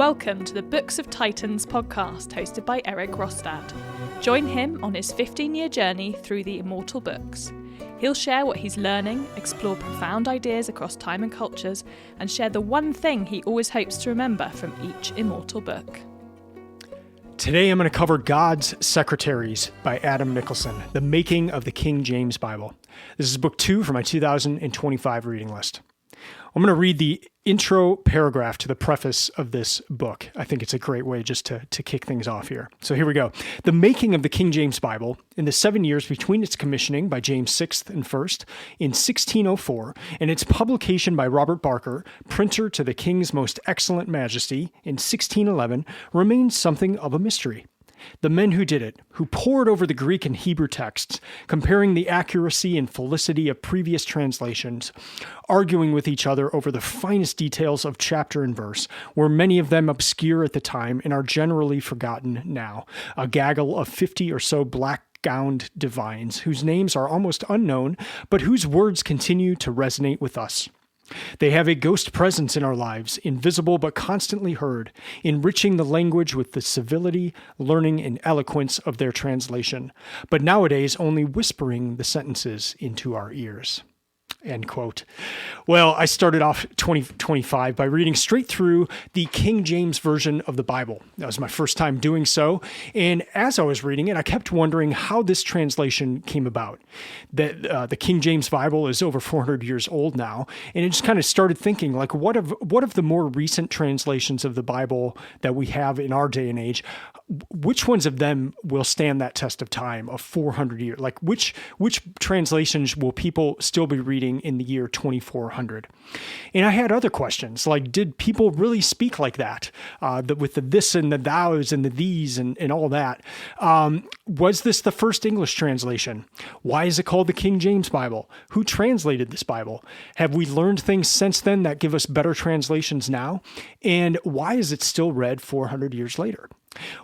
Welcome to the Books of Titans podcast hosted by Eric Rostad. Join him on his 15-year journey through the immortal books. He'll share what he's learning, explore profound ideas across time and cultures, and share the one thing he always hopes to remember from each immortal book. Today I'm going to cover God's Secretaries by Adam Nicolson, the making of the King James Bible. This is book 2 for my 2025 reading list. I'm going to read the intro paragraph to the preface of this book. I think it's a great way just to kick things off here. So here we go. The making of the King James Bible in the 7 years between its commissioning by James VI and I in 1604 and its publication by Robert Barker, printer to the King's Most Excellent Majesty in 1611, remains something of a mystery. The men who did it, who pored over the Greek and Hebrew texts, comparing the accuracy and felicity of previous translations, arguing with each other over the finest details of chapter and verse, were many of them obscure at the time and are generally forgotten now, a gaggle of 50 or so black-gowned divines, whose names are almost unknown, but whose words continue to resonate with us. They have a ghost presence in our lives, invisible but constantly heard, enriching the language with the civility, learning, and eloquence of their translation, but nowadays only whispering the sentences into our ears. End quote. Well, I started off 2025 by reading straight through the King James Version of the Bible. That was my first time doing so. And as I was reading it, I kept wondering how this translation came about. That the King James Bible is over 400 years old now. And it just kind of started thinking, like, what of the more recent translations of the Bible that we have in our day and age, which ones of them will stand that test of time of 400 years? Like, which translations will people still be reading in the year 2400? And I had other questions, like, did people really speak like that, with the this and the thous and the these and all that? Was this the first English translation? Why is it called the King James Bible? Who translated this Bible? Have we learned things since then that give us better translations now? And why is it still read 400 years later?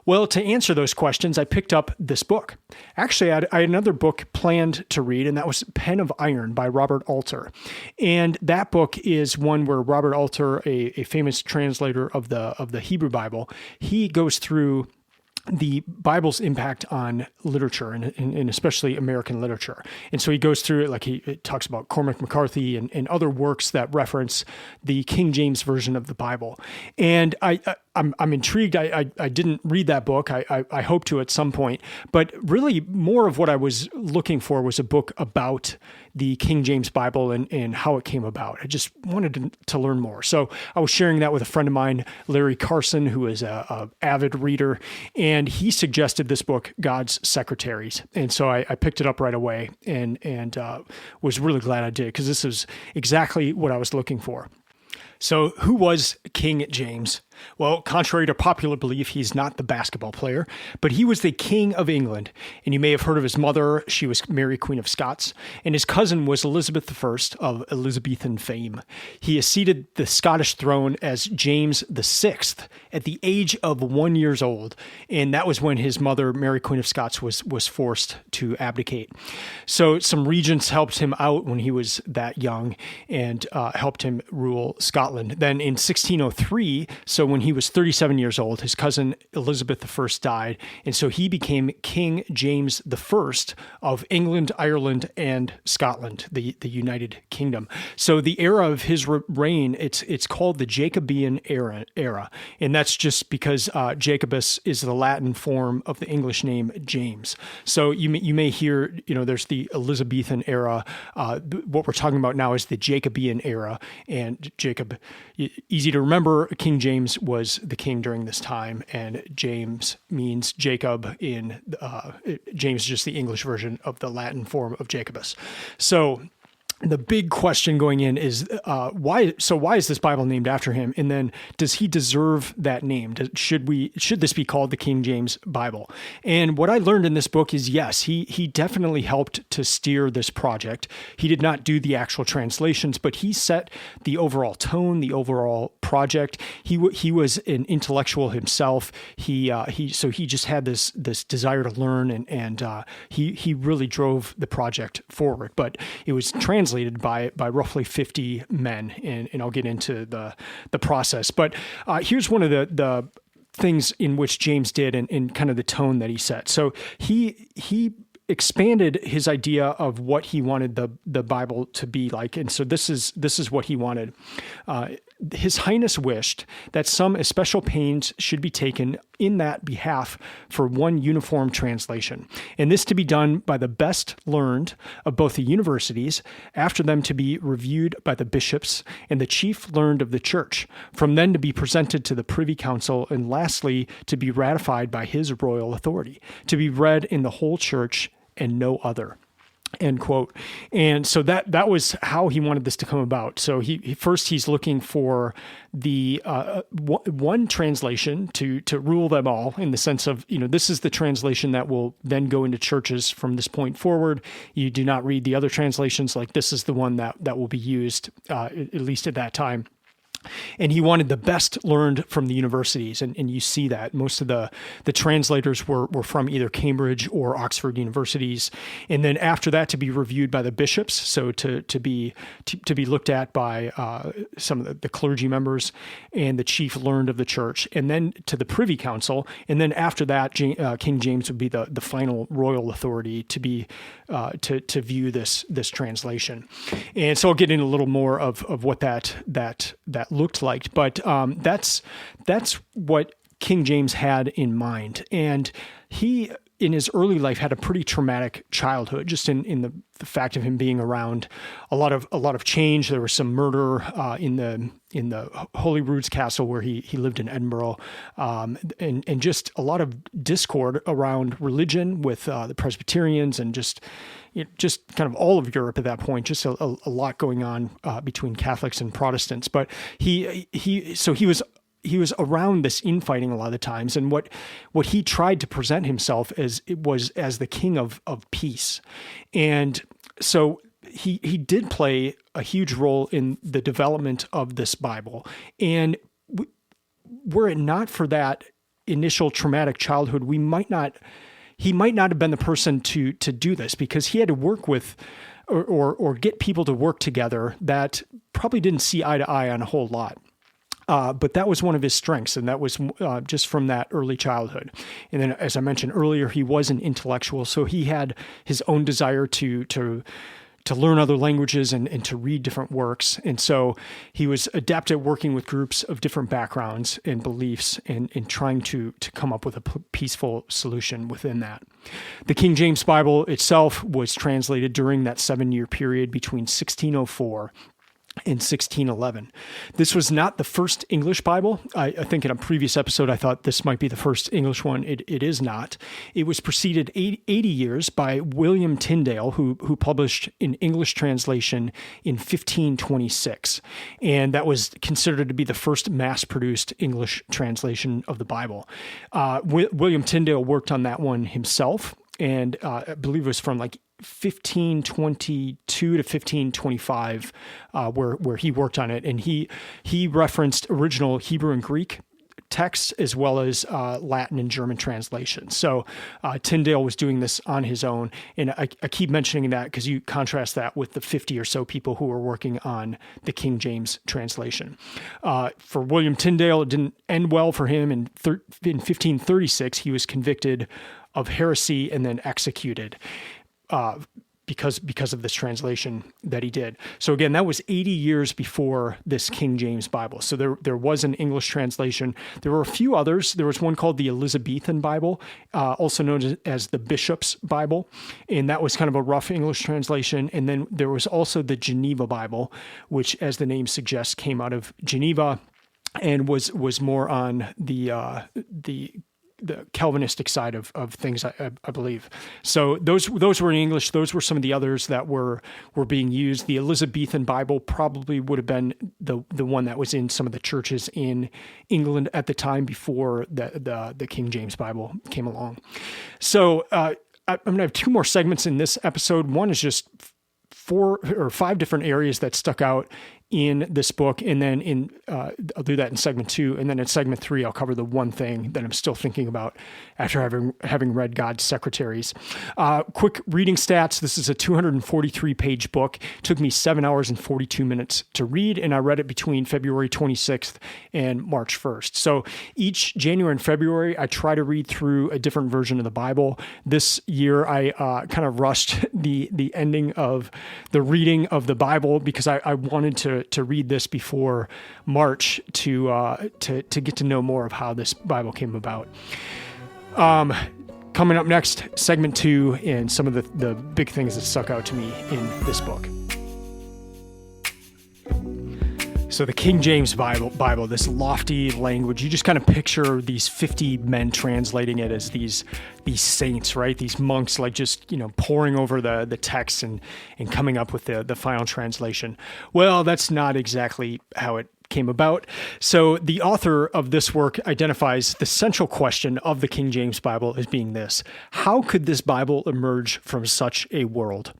Well, to answer those questions, I picked up this book. Actually, I had another book planned to read, and that was Pen of Iron by Robert Alter. And that book is one where Robert Alter, a famous translator of the Hebrew Bible, he goes through the Bible's impact on literature and especially American literature. And so he goes through it, like he talks about Cormac McCarthy and other works that reference the King James Version of the Bible. And I'm intrigued. I didn't read that book. I hope to at some point, but really more of what I was looking for was a book about the King James Bible and how it came about. I just wanted to learn more. So I was sharing that with a friend of mine, Larry Carson, who is a avid reader, and he suggested this book, God's Secretaries. And so I picked it up right away and was really glad I did, because this is exactly what I was looking for. So who was King James? Well, contrary to popular belief, he's not the basketball player, but he was the King of England. And you may have heard of his mother. She was Mary, Queen of Scots. And his cousin was Elizabeth I of Elizabethan fame. He acceded the Scottish throne as James VI at the age of 1 year old. And that was when his mother, Mary, Queen of Scots, was forced to abdicate. So some regents helped him out when he was that young and helped him rule Scotland. Then in 1603, so when he was 37 years old, his cousin Elizabeth I died, and so he became King James I of England, Ireland, and Scotland, the United Kingdom. So the era of his reign, it's called the Jacobean era, and that's just because Jacobus is the Latin form of the English name James. So you may hear, there's the Elizabethan era. What we're talking about now is the Jacobean era, and Jacob, easy to remember, King James was the king during this time, and James means Jacob James is just the English version of the Latin form of Jacobus. So the big question going in is why is this Bible named after him? And then does he deserve that name? Should this be called the King James Bible? And what I learned in this book is yes, he definitely helped to steer this project. He did not do the actual translations, but he set the overall tone, the overall project. He was an intellectual himself. He just had this desire to learn, and he really drove the project forward. But it was translated by roughly 50 men, and I'll get into the process. But here's one of the things in which James did, and kind of the tone that he set. So he expanded his idea of what he wanted the Bible to be like. And so this is what he wanted. His Highness wished that some especial pains should be taken in that behalf for one uniform translation, and this to be done by the best learned of both the universities, after them to be reviewed by the bishops and the chief learned of the church, from then to be presented to the Privy Council, and lastly to be ratified by his royal authority, to be read in the whole church and no other. End quote. And so that was how he wanted this to come about. So he's looking for the one translation to rule them all, in the sense of, this is the translation that will then go into churches from this point forward. You do not read the other translations. Like, this is the one that will be used, at least at that time. And he wanted the best learned from the universities. And you see that most of the translators were from either Cambridge or Oxford universities. And then after that, to be reviewed by the bishops. So to be looked at by some of the clergy members and the chief learned of the church, and then to the Privy Council. And then after that, King James would be the final royal authority to be to view this translation. And so I'll get into a little more of what that looked like, but that's what King James had in mind. And he, in his early life, had a pretty traumatic childhood, just in the fact of him being around a lot of change. There was some murder in the Holyrood's Castle where he lived in Edinburgh, and just a lot of discord around religion with the Presbyterians, and just kind of all of Europe at that point. Just a lot going on between Catholics and Protestants. But he was around this infighting a lot of the times, and what he tried to present himself as the king of peace. And so he did play a huge role in the development of this Bible. And were it not for that initial traumatic childhood, he might not have been the person to do this, because he had to work with or get people to work together that probably didn't see eye to eye on a whole lot. But that was one of his strengths, and that was just from that early childhood. And then, as I mentioned earlier, he was an intellectual, so he had his own desire to learn other languages and to read different works. And so he was adept at working with groups of different backgrounds and beliefs, and trying to come up with a peaceful solution within that. The King James Bible itself was translated during that 7-year period between 1604 in 1611. This was not the first English Bible. I think in a previous episode, I thought this might be the first English one. It is not. It was preceded 80 years by William Tyndale, who published an English translation in 1526. And that was considered to be the first mass-produced English translation of the Bible. William Tyndale worked on that one himself, and I believe it was from 1522 to 1525, where he worked on it, and he referenced original Hebrew and Greek texts as well as Latin and German translations. So Tyndale was doing this on his own, and I keep mentioning that because you contrast that with the 50 or so people who were working on the King James translation. For William Tyndale, it didn't end well for him. In 1536, he was convicted of heresy and then executed because of this translation that he did. So again, that was 80 years before this King James Bible. So there was an English translation. There were a few others. There was one called the Elizabethan Bible, also known as the Bishop's Bible, and that was kind of a rough English translation. And then there was also the Geneva Bible, which, as the name suggests, came out of Geneva and was more on the Calvinistic side of things, I believe. So those were in English. Those were some of the others that were being used. The Elizabethan Bible probably would have been the one that was in some of the churches in England at the time before the King James Bible came along. So I'm going to have 2 more segments in this episode. One is just 4 or 5 different areas that stuck out in this book, and then I'll do that in segment 2, and then in segment 3 I'll cover the one thing that I'm still thinking about after having read God's Secretaries. Quick reading stats. This is a 243-page book. It took me 7 hours and 42 minutes to read, and I read it between February 26th and March 1st. So each January and February, I try to read through a different version of the Bible. This year, I kind of rushed the ending of the reading of the Bible because I wanted to read this before March to get to know more of how this Bible came about. Coming up next, segment 2, and some of the big things that stuck out to me in this book. So the King James Bible, this lofty language, you just kind of picture these 50 men translating it as these saints, right? These monks, like just, poring over the text and coming up with the final translation. Well, that's not exactly how it came about. So the author of this work identifies the central question of the King James Bible as being this: how could this Bible emerge from such a world?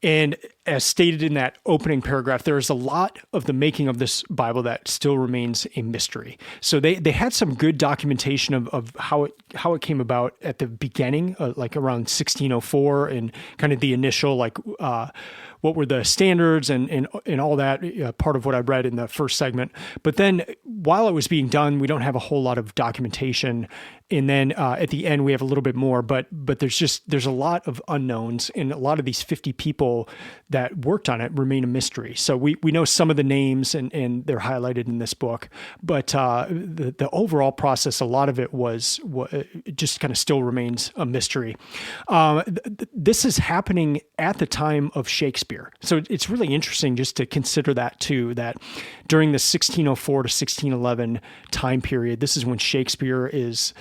And as stated in that opening paragraph, there is a lot of the making of this Bible that still remains a mystery. So they had some good documentation of how it came about at the beginning, like around 1604, and kind of the initial, what were the standards and all that, part of what I read in the first segment. But then while it was being done, we don't have a whole lot of documentation. And then at the end, we have a little bit more, but there's a lot of unknowns, and a lot of these 50 people that worked on it remain a mystery. So we know some of the names, and they're highlighted in this book, but the overall process, a lot of it was just kind of still remains a mystery. This is happening at the time of Shakespeare. So it's really interesting just to consider that too, that during the 1604 to 1611 time period, this is when Shakespeare is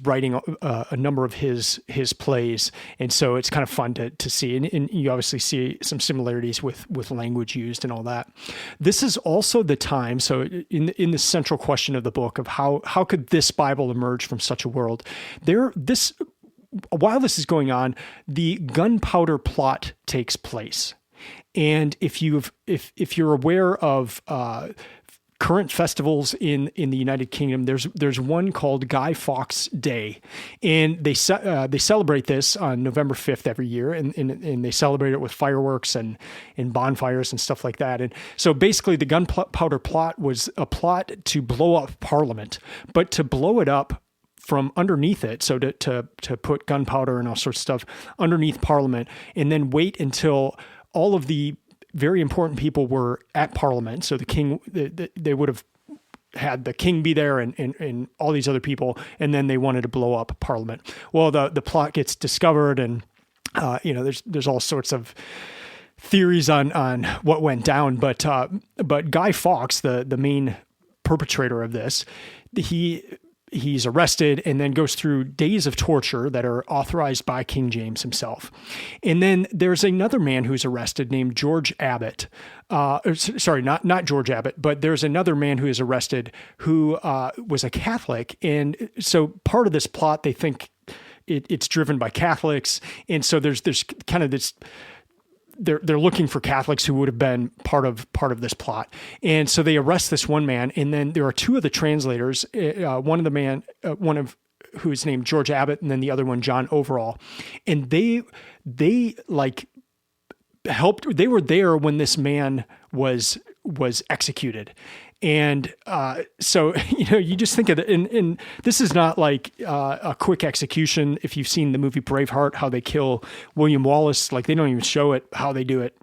writing a number of his plays. And so it's kind of fun to see. And you obviously see some similarities with language used and all that. This is also the time, so in the central question of the book of how could this Bible emerge from such a world, while this is going on, the gunpowder plot takes place. And if you're aware of current festivals in the United Kingdom, there's one called Guy Fawkes Day, and they celebrate this on November 5th every year, and they celebrate it with fireworks and bonfires and stuff like that. And so basically, the gunpowder plot was a plot to blow up Parliament, but to blow it up from underneath it, so to put gunpowder and all sorts of stuff underneath Parliament, and then wait until all of the very important people were at Parliament. So the king, they would have had the king be there and all these other people, and then they wanted to blow up Parliament. Well, the plot gets discovered, and there's all sorts of theories on what went down. But Guy Fawkes, the main perpetrator of this, he's arrested and then goes through days of torture that are authorized by King James himself. And then there's another man who's arrested named George Abbott. Sorry, not George Abbott, but there's another man who is arrested who was a Catholic. And so part of this plot, they think it's driven by Catholics. And so there's kind of this... They're looking for Catholics who would have been part of this plot, and so they arrest this one man. And then there are two of the translators, one of who's named George Abbott, and then the other one John Overall, and they helped. They were there when this man was executed. And so, you just think of it, and this is not like a quick execution. If you've seen the movie Braveheart, how they kill William Wallace, like they don't even show it, how they do it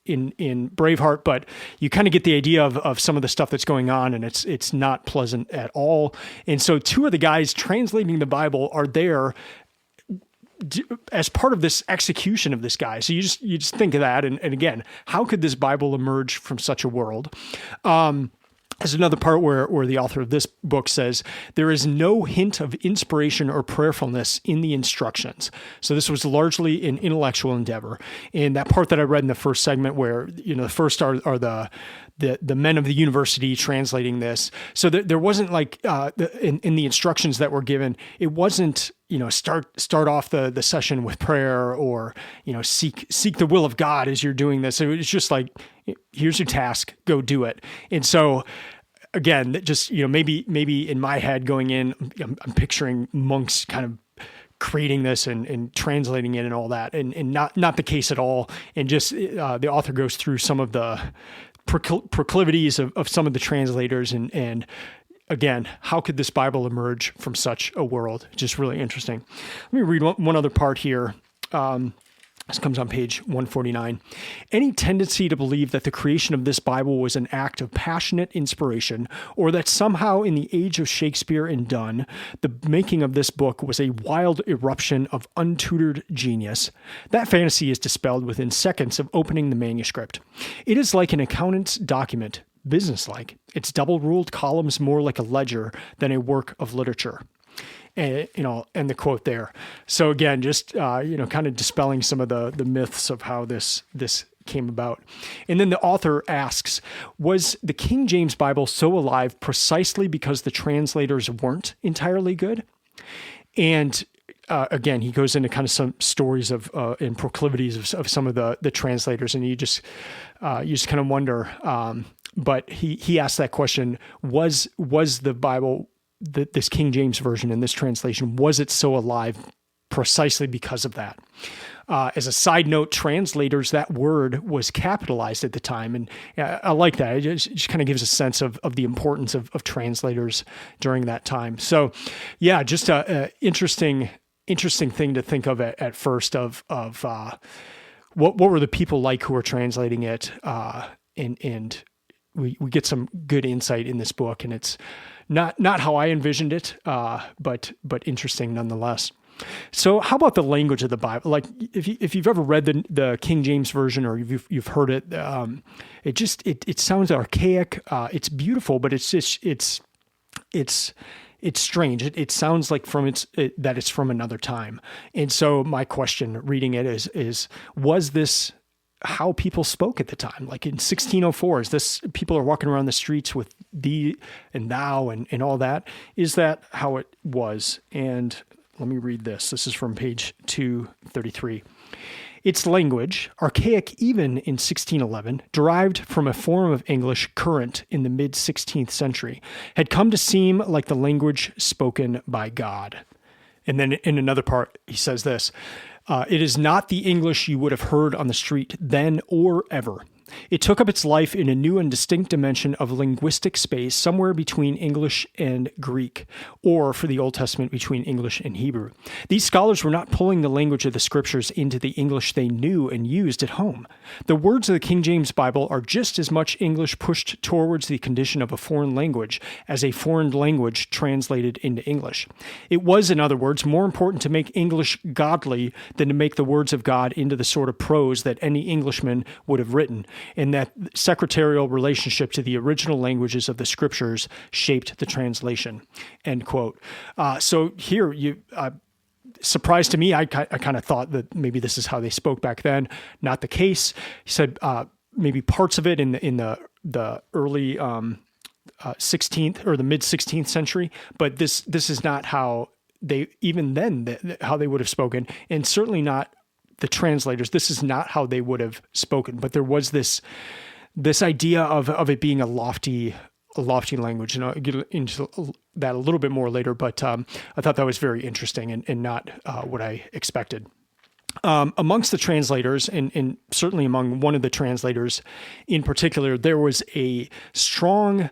in Braveheart, but you kind of get the idea of some of the stuff that's going on, and it's not pleasant at all. And so two of the guys translating the Bible are there as part of this execution of this guy. So you just think of that. And again, how could this Bible emerge from such a world? There's another part where the author of this book says, there is no hint of inspiration or prayerfulness in the instructions. So this was largely an intellectual endeavor. And that part that I read in the first segment where, the first are the men of the university translating this. So there wasn't like, in the instructions that were given, it wasn't, start off the session with prayer or, seek the will of God as you're doing this. It was just like, Here's your task, go do it. And so again, just, maybe in my head going in, I'm picturing monks kind of creating this and translating it and all that, and not the case at all. And just the author goes through some of the proclivities of some of the translators, and again, how could this Bible emerge from such a world? Just really interesting. Let me read one other part here. This comes on page 149. Any tendency to believe that the creation of this Bible was an act of passionate inspiration, or that somehow in the age of Shakespeare and Donne, the making of this book was a wild eruption of untutored genius, that fantasy is dispelled within seconds of opening the manuscript. It is like an accountant's document, businesslike, its double-ruled columns more like a ledger than a work of literature. And, and the quote there. So again, just, kind of dispelling some of the myths of how this came about. And then the author asks, was the King James Bible so alive precisely because the translators weren't entirely good? And again, he goes into kind of some stories of and proclivities of some of the translators, and you just kind of wonder. But he asked that question: was the Bible, this King James version in this translation, was it so alive precisely because of that? As a side note, translators, that word was capitalized at the time. And I like that. It just kind of gives a sense of the importance of translators during that time. So yeah, just a interesting thing to think of at first of what were the people like who were translating it. And we get some good insight in this book, and it's not how I envisioned it, but interesting nonetheless. So how about the language of the Bible? Like if you've ever read the King James version, or you've heard it, it sounds archaic. It's beautiful, but it's strange. It sounds like that it's from another time. And so my question reading it is was this how people spoke at the time? Like in 1604, is this, people are walking around the streets with thee and thou and all that? Is that how it was? And let me read this. This is from page 233. Its language, archaic even in 1611, derived from a form of English current in the mid-16th century, had come to seem like the language spoken by God. And then in another part, he says this: it is not the English you would have heard on the street then or ever. It took up its life in a new and distinct dimension of linguistic space somewhere between English and Greek, or for the Old Testament, between English and Hebrew. These scholars were not pulling the language of the scriptures into the English they knew and used at home. The words of the King James Bible are just as much English pushed towards the condition of a foreign language as a foreign language translated into English. It was, in other words, more important to make English godly than to make the words of God into the sort of prose that any Englishman would have written, and that secretarial relationship to the original languages of the scriptures shaped the translation, end quote. So here, surprised to me, I kind of thought that maybe this is how they spoke back then. Not the case. He said maybe parts of it in the early 16th or the mid 16th century, but this is not how they, even then, how they would have spoken, and certainly not the translators. This is not how they would have spoken, but there was this idea of it being a lofty language, and I'll get into that a little bit more later, but I thought that was very interesting and not what I expected. Amongst the translators, and certainly among one of the translators in particular, there was a strong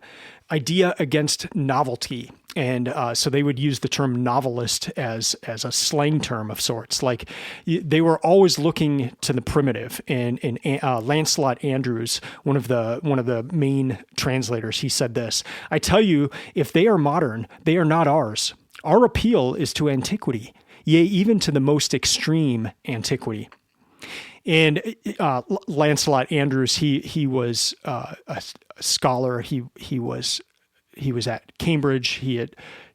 idea against novelty. And so they would use the term novelist as a slang term of sorts. Like they were always looking to the primitive. And Lancelot Andrewes, one of the main translators, he said this: "I tell you, if they are modern, they are not ours. Our appeal is to antiquity, yea, even to the most extreme antiquity." And Lancelot Andrewes, he was a scholar. He was at Cambridge.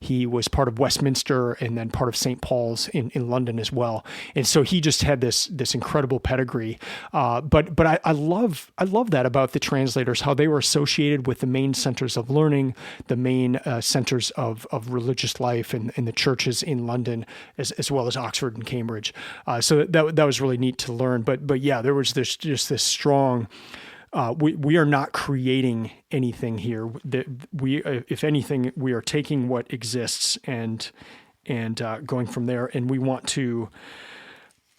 He was part of Westminster and then part of St. Paul's in London as well. And so he just had this incredible pedigree. But I love that about the translators, how they were associated with the main centers of learning, the main centers of religious life and the churches in London, as well as Oxford and Cambridge. So that was really neat to learn. But yeah, there was this strong we are not creating anything here. If anything, we are taking what exists and going from there, and we want to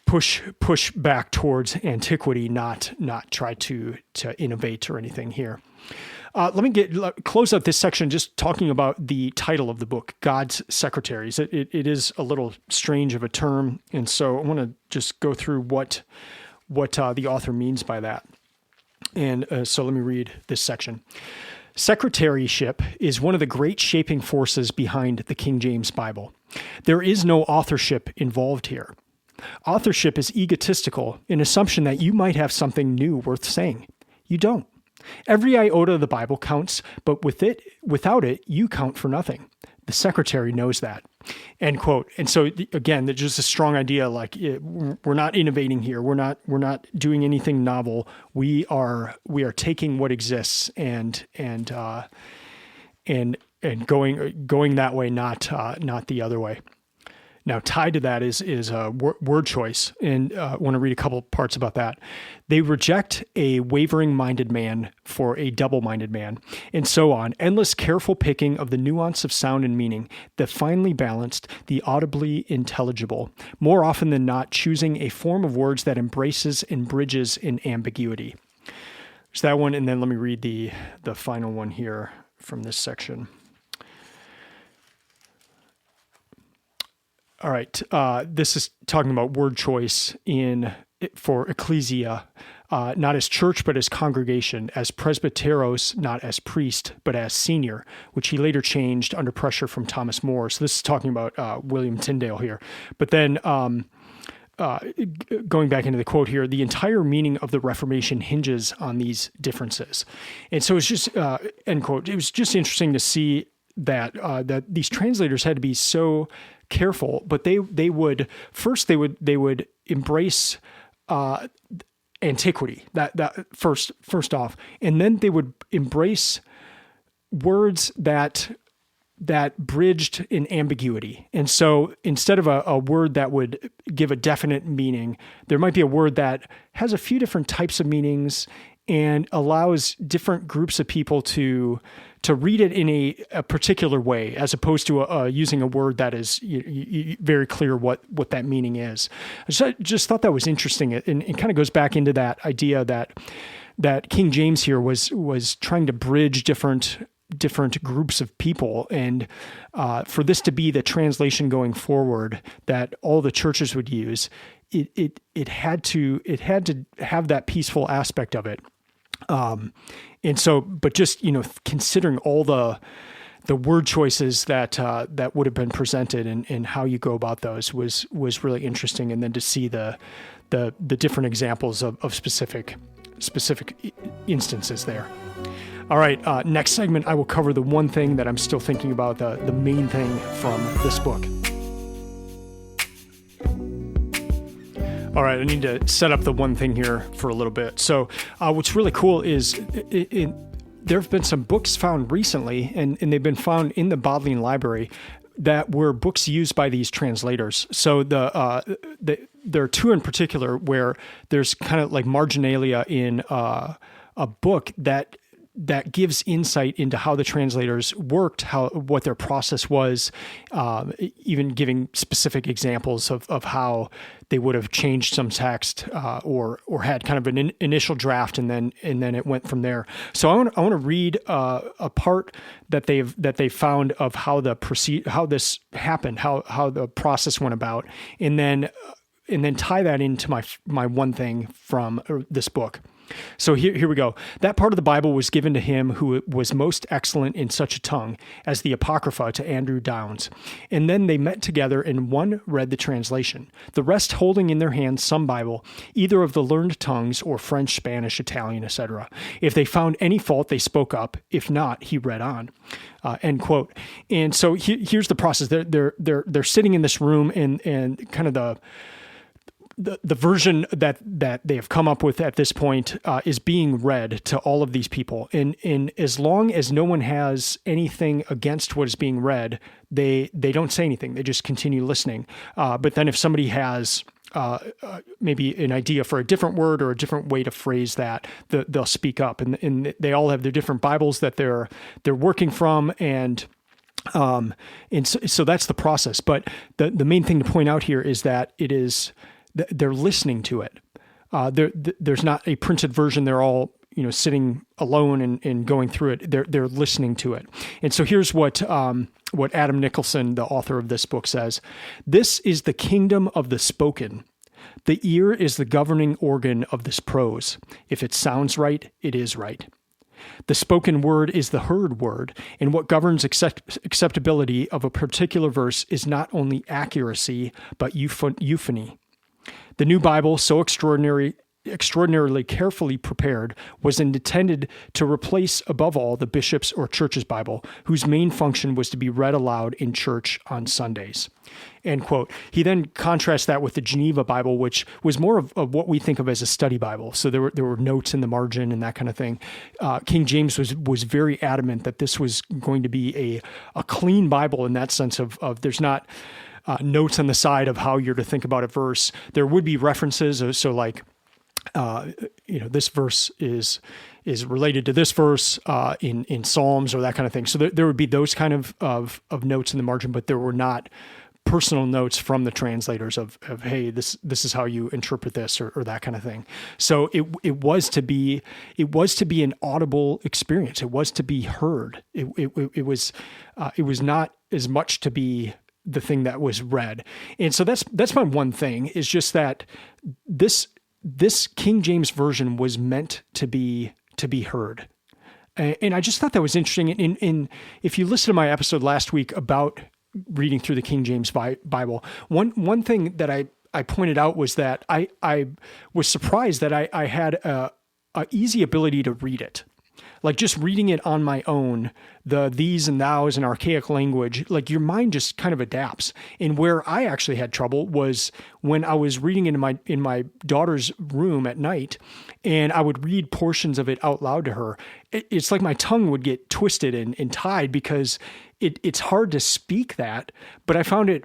push back towards antiquity, not try to innovate or anything here. Let me close out this section just talking about the title of the book, God's Secretaries. It is a little strange of a term, and so I want to just go through what the author means by that. And so let me read this section. Secretaryship is one of the great shaping forces behind the King James Bible. There is no authorship involved here. Authorship is egotistical, an assumption that you might have something new worth saying. You don't. Every iota of the Bible counts, but without it, you count for nothing. The secretary knows that. End quote. And so again, there's just a strong idea, like we're not innovating here. We're not doing anything novel. We are taking what exists and going that way, not the other way. Now, tied to that is word choice, and I want to read a couple parts about that. They reject a wavering-minded man for a double-minded man, and so on. Endless careful picking of the nuance of sound and meaning, the finely balanced, the audibly intelligible, more often than not choosing a form of words that embraces and bridges in ambiguity. There's that one, and then let me read the final one here from this section. All right, this is talking about word choice for ecclesia, not as church, but as congregation, as presbyteros, not as priest, but as senior, which he later changed under pressure from Thomas More. So this is talking about William Tyndale here. But then going back into the quote here, the entire meaning of the Reformation hinges on these differences. And so it's just, end quote, it was just interesting to see that these translators had to be so careful, but they would embrace antiquity that first off, and then they would embrace words that bridged in ambiguity. And so instead of a word that would give a definite meaning, there might be a word that has a few different types of meanings and allows different groups of people to read it in a particular way, as opposed to using a word that is very clear what that meaning is. I just thought that was interesting. And it kind of goes back into that idea that King James here was trying to bridge different groups of people, and for this to be the translation going forward that all the churches would use, it had to have that peaceful aspect of it. And so, but just, considering all the word choices that would have been presented and how you go about those was really interesting. And then to see the different examples of specific instances there. All right. Next segment, I will cover the one thing that I'm still thinking about, the main thing from this book. All right, I need to set up the one thing here for a little bit. So what's really cool is there have been some books found recently, and they've been found in the Bodleian Library that were books used by these translators. So there are two in particular where there's kind of like marginalia in a book that gives insight into how the translators worked, what their process was, even giving specific examples of how they would have changed some text or had kind of an initial draft and then it went from there. So I want to read a part that they found of how this happened, how the process went about, and then tie that into my one thing from this book. So here we go. That part of the Bible was given to him who was most excellent in such a tongue as the Apocrypha to Andrew Downes. And then they met together and one read the translation, the rest holding in their hands some Bible, either of the learned tongues or French, Spanish, Italian, etc. If they found any fault, they spoke up. If not, he read on. End quote. And so here's the process. They're sitting in this room and kind of the version that they have come up with at this point is being read to all of these people. And as long as no one has anything against what is being read, they don't say anything. They just continue listening. But then if somebody has maybe an idea for a different word or a different way to phrase that, they'll speak up, and they all have their different Bibles that they're working from, and so that's the process. But the main thing to point out here is that they're listening to it. There's not a printed version. They're all sitting alone and going through it. They're listening to it. And so here's what Adam Nicolson, the author of this book, says: "This is the kingdom of the spoken. The ear is the governing organ of this prose. If it sounds right, it is right. The spoken word is the heard word, and what governs acceptability of a particular verse is not only accuracy, but euphony. The new Bible, so extraordinarily carefully prepared, was intended to replace, above all, the bishop's or church's Bible, whose main function was to be read aloud in church on Sundays." End quote. He then contrasts that with the Geneva Bible, which was more of what we think of as a study Bible. So there were notes in the margin and that kind of thing. King James was very adamant that this was going to be a clean Bible in that sense of there's not notes on the side of how you're to think about a verse. There would be references, so like this verse is related to this verse in Psalms or that kind of thing. So there would be those kind of notes in the margin, but there were not personal notes from the translators of hey, this is how you interpret this or that kind of thing. So it was to be an audible experience. It was to be heard. It was not as much to be the thing that was read. And so that's my one thing, is just that this King James version was meant to be heard. And I just thought that was interesting. And if you listen to my episode last week about reading through the King James Bible, one thing that I pointed out was that I was surprised that I had a easy ability to read it. Like just reading it on my own, the these and thous and archaic language, like your mind just kind of adapts. And where I actually had trouble was when I was reading in my daughter's room at night, and I would read portions of it out loud to her. It's like my tongue would get twisted and tied because it's hard to speak that, but I found it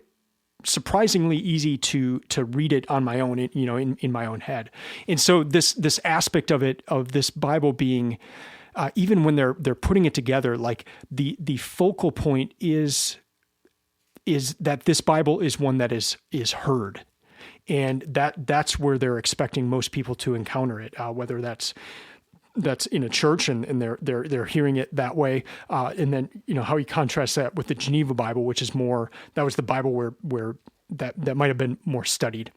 surprisingly easy to read it on my own, in my own head. And so this aspect of this Bible being, even when they're putting it together, like the focal point is that this Bible is one that is heard, and that's where they're expecting most people to encounter it, whether that's in a church and they're hearing it that way, and then how he contrasts that with the Geneva Bible, which is more, that was the Bible where that might have been more studied.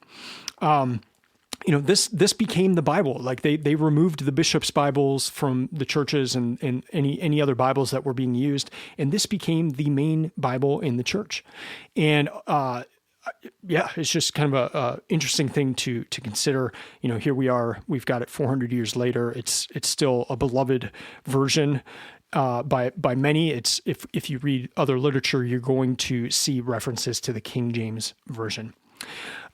This became the Bible. Like they removed the bishop's Bibles from the churches and any other Bibles that were being used, and this became the main Bible in the church. And it's just kind of a interesting thing to consider. Here we are. We've got it 400 years later. It's still a beloved version by many. It's if you read other literature, you're going to see references to the King James version.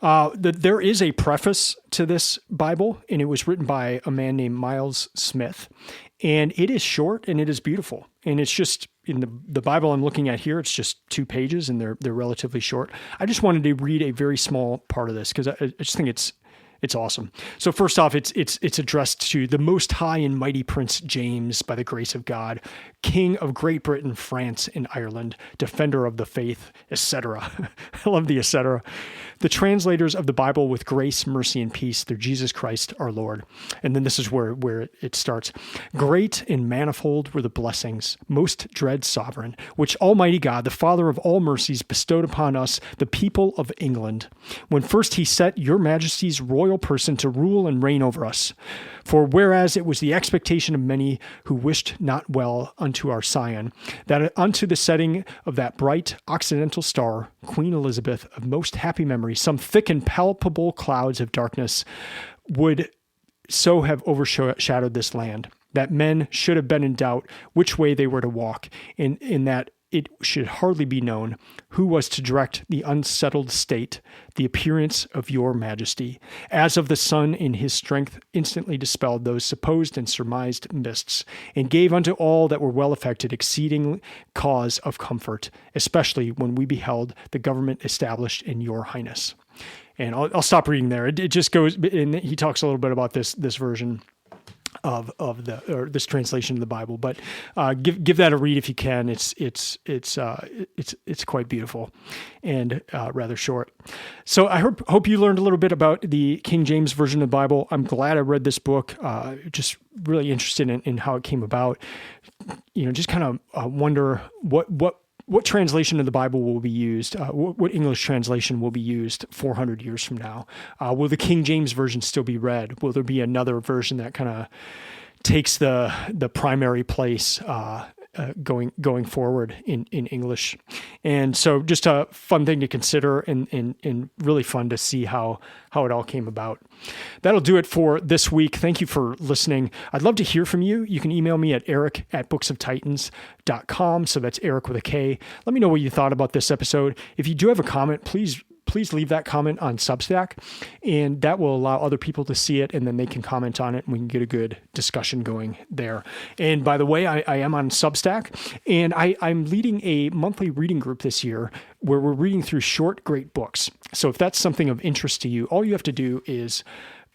There is a preface to this Bible, and it was written by a man named Miles Smith, and it is short and it is beautiful. And it's just, in the Bible I'm looking at here, it's just 2 pages and they're relatively short. I just wanted to read a very small part of this because I just think it's awesome. So first off, it's addressed to the most high and mighty Prince James, by the grace of God, King of Great Britain, France, and Ireland, defender of the faith, etc. I love the etc. The translators of the Bible, with grace, mercy, and peace through Jesus Christ our Lord. And then this is where it starts. Great and manifold were the blessings, most dread sovereign, which Almighty God, the Father of all mercies, bestowed upon us, the people of England, when first he set your majesty's royal person to rule and reign over us. For whereas it was the expectation of many who wished not well unto our scion, that unto the setting of that bright occidental star, Queen Elizabeth, of most happy memory, some thick and palpable clouds of darkness would so have overshadowed this land, that men should have been in doubt which way they were to walk, in that it should hardly be known who was to direct the unsettled state, the appearance of your majesty, as of the sun in his strength instantly dispelled those supposed and surmised mists, and gave unto all that were well affected exceeding cause of comfort, especially when we beheld the government established in your highness. And I'll stop reading there. It just goes, and he talks a little bit about this version of this translation of the Bible, but give that a read if you can. It's quite beautiful and rather short. So I hope you learned a little bit about the King James version of the Bible. I'm glad I read this book. Just really interested in how it came about. Just kind of wonder what translation of the Bible will be used, what English translation will be used 400 years from now. Will the King James version still be read? Will there be another version that kind of takes the primary place going forward in English? And so just a fun thing to consider and really fun to see how it all came about. That'll do it for this week. Thank you for listening. I'd love to hear from you. You can email me at eric@booksoftitans.com. So that's Eric with a K. Let me know what you thought about this episode. If you do have a comment, please leave that comment on Substack, and that will allow other people to see it, and then they can comment on it, and we can get a good discussion going there. And by the way, I am on Substack, and I'm leading a monthly reading group this year where we're reading through short, great books. So if that's something of interest to you, all you have to do is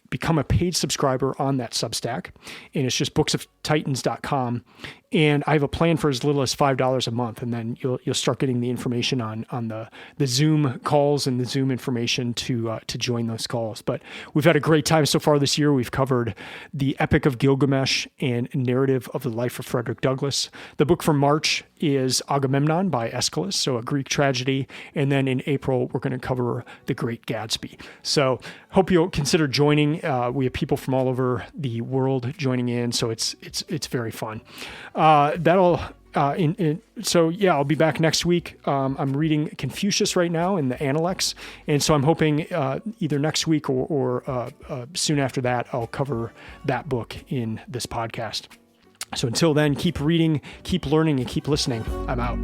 become a paid subscriber on that Substack, and it's just booksoftitans.com. And I have a plan for as little as $5 a month, and then you'll start getting the information on the Zoom calls and the Zoom information to join those calls. But we've had a great time so far this year. We've covered the Epic of Gilgamesh and narrative of the life of Frederick Douglass. The book for March is Agamemnon by Aeschylus, so a Greek tragedy. And then in April, we're going to cover The Great Gatsby. So hope you'll consider joining. We have people from all over the world joining in, so it's very fun. So I'll be back next week. I'm reading Confucius right now in the Analects, and so I'm hoping either next week or soon after that, I'll cover that book in this podcast. So until then, keep reading, keep learning, and keep listening. I'm out.